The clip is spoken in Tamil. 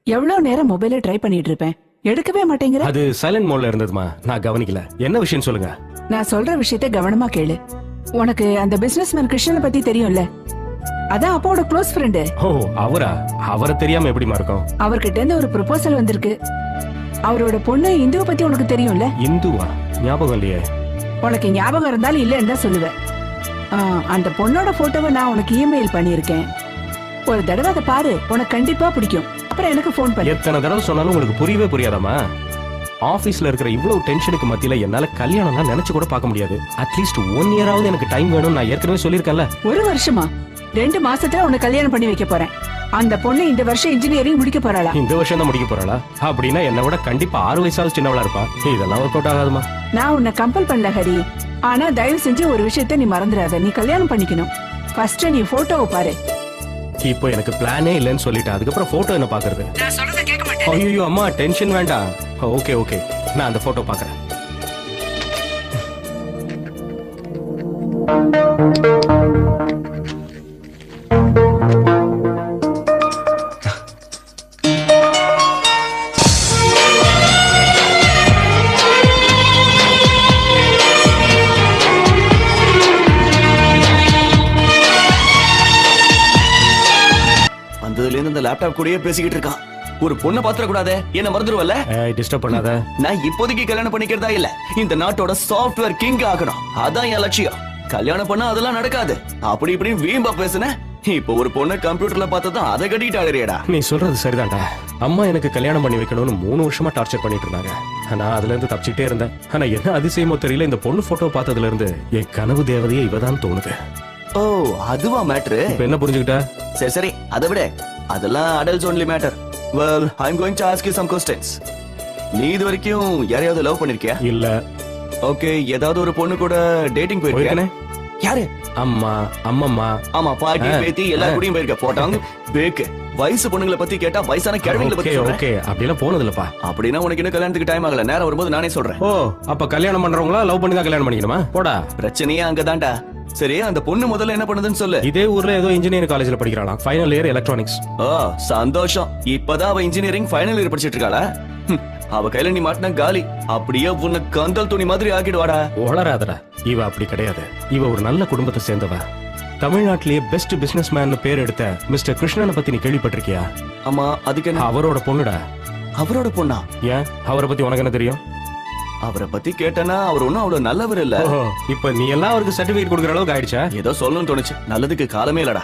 எவ்வளவு நேரம் மொபைல ட்ரை பண்ணிட்டு இருப்பேன், எடுக்கவே மாட்டேங்கிற. அது சைலண்ட் மோட்ல இருந்ததுமா, நான் கவனிக்கல. என்ன விஷயம் சொல்லுங்க. நான் சொல்ற விஷயத்த கவனமா கேளு. உனக்கு அந்த பிசினஸ்மேன் கிருஷ்ணனை பத்தி தெரியும்ல? அதான் அப்பாவோட க்ளோஸ் ஃப்ரெண்டு. ஓ, அவரா? அவரை தெரியாம எப்படிமா இருக்கும்? அவர்கிட்ட இருந்து ஒரு ப்ரொபோசல் வந்திருக்கு. அவரோட பொண்ணு இந்துவை பத்தி உனக்கு தெரியும்ல? இந்துவா? ஞாபகம் இல்லையே. உனக்கு ஞாபகம் இருந்தாலும் இல்லன்னு தான் சொல்லுவேன். அந்த பொண்ணோட போட்டோவை நான் உனக்கு இமெயில் பண்ணிருக்கேன். ஒரு தடவை அதை பாரு, உனக்கு கண்டிப்பா பிடிக்கும். அப்புறம் எனக்கு போன் பண்ணு. எத்தனை தடவை சொன்னாலும் உங்களுக்கு புரியவே புரியாதாமா? ஆபீஸ்ல இருக்கிற இவ்வளவு டென்ஷனுக்கு மத்தியில என்னால கல்யாணம்லாம் நினைச்சு கூட பார்க்க முடியாது. அட்லீஸ்ட் 1 இயராவது எனக்கு டைம் வேணும். நான் ஏற்கனவே சொல்லியிருக்கேன்ல. 1 வருஷமா? 2 மாசத்துல உனக்கு கல்யாணம் பண்ணி வைக்க போறேன். அந்த பொண்ணு இந்த வருஷம் இன்ஜினியரிங் முடிக்க போறாளா? இந்த வருஷம் தான் முடிக்க போறாளா? அப்படின்னா என்னை விட கண்டிப்பா 6 வயசாவது சின்னவளா இருப்பா. இதெல்லாம் ஒர்க் அவுட் ஆகாதுமா. நான் உன்னை கம்பல் பண்ணல ஹரி. ஆனா தயவு செஞ்சு ஒரு விஷயத்த நீ மறந்துடாத. நீ கல்யாணம் பண்ணிக்கணும். ஃபர்ஸ்ட் நீ போட்டோவை பாரு. இப்போ எனக்கு பிளானே இல்லைன்னு சொல்லிட்டேன். அதுக்கப்புறம் போட்டோ என்ன பாக்குறது? நான் சொல்றத கேட்க மாட்டேன். ஐயோ அம்மா, டென்ஷன் வேண்டாம். ஓகே ஓகே, நான் அந்த போட்டோ பாக்குறேன். வந்ததுல இருந்து இந்த லேப்டாப் கூடயே பேசிக்கிட்டு இருக்கான். ஒரு பொண்ணை பாத்திர கூடாதே, என்ன மறந்துடுவல்ல? டிஸ்டர்ப் பண்ணாத. நான் இப்போதைக்கு கல்யாணம் பண்ணிக்கிறதா இல்ல, இந்த நாட்டோட சாஃப்ட்வேர் கிங் ஆகணும். அதான் என் லட்சியம். கல்யாணம் பண்ணா அதெல்லாம் நடக்காது. அப்படி இப்படி வீம்பா பேசுன. இப்போ ஒரு பொண்ணை கம்ப்யூட்டர்ல பார்த்ததான் அதை கட்டிட்டு ஆடுறியடா. நீ சொல்றது சரிதான்டா. அம்மா எனக்கு கல்யாணம் பண்ணி வைக்கணும்னு 3 வருஷமா டார்ச்சர் பண்ணிட்டு இருந்தாங்க. நான் அதுல இருந்து தப்பிச்சுட்டே இருந்தேன். ஆனா என்ன அதிசயமோ தெரியல, இந்த பொண்ணு போட்டோ பார்த்ததுல இருந்து என் கனவு தேவதையே இவதான் தோணுது. ஓ, அதுவா மேட்டர்? இப்ப என்ன புரிஞ்சுக்கிட்ட? சரி சரி, அதை விட அதெல்லாம் adults only matter. Well, I am going to ask you some questions. நீ இது வரைக்கும் யாரையாவது லவ் பண்ணிருக்கியா? இல்ல. ஓகே, ஏதாவது ஒரு பொண்ணு கூட டேட்டிங் போயிருக்கியா? யாரு? அம்மா, அம்மம்மா. ஆமா, பாட்டி பேத்தி எல்லாரும் கூடயும் போயிருக்க. போட்டாங்க பேக்கு. வயசு பொண்ணுங்களை பத்தி கேட்டா வயசான கிழவிகளை பத்தி சொல்றேன். ஓகே, அப்படிலாம் போனது இல்லப்பா. அப்படின்னா உனக்கு இன்னும் கல்யாணத்துக்கு டைம் ஆகல. நேரம் வரும்போது நானே சொல்றேன். ஓ, அப்ப கல்யாணம் பண்றவங்களா லவ் பண்ணி தான் கல்யாணம் பண்ணிக்கணுமா? போடா. பிரச்சனையே அங்கதான்டா. சரி, அந்த பொண்ணு முதல்ல என்ன பண்ணுதுன்னு சொல்லு. இதே ஊர்ல ஏதோ இன்ஜினியரிங் காலேஜ்ல படிக்கிறாளாம். Final year electronics. ஓ, சந்தோஷம். இப்பதான் அவ இன்ஜினியரிங் ஃபைனல் இயர் படிச்சிட்டு இருக்காளா? அவ கையில நீ மாட்டின காலி. அப்படியே உன்னை கந்தல் துணி மாதிரி ஆக்கிடுவாடா. வளராதடா. இவ அப்படி கிடையாது. இவ ஒரு நல்ல குடும்பத்தை சேர்ந்தவ. தமிழ்நாட்டிலேயே பெஸ்ட் பிசினஸ் மேன் பேர் எடுத்த மிஸ்டர் கிருஷ்ணனை பத்தி நீ கேள்விப்பட்டிருக்கியா? ஆமா, அதுக்கு என்ன? அவரோட பொண்ணுடா. அவரோட பொண்ணா? ஏன், அவரை பத்தி உனக்கு என்ன தெரியும்? அவரை பத்தி கேட்டனா அவர் ஒன்னும் அவ்வளவு நல்லவர் இல்ல. இப்ப நீ எல்லாம் அவருக்கு சர்டிபிகேட் கொடுக்கற அளவுக்கு ஆயிடுச்சா? ஏதோ சொல்லணும்னு தோணுச்சு. நல்லதுக்கு காலமே இல்லடா.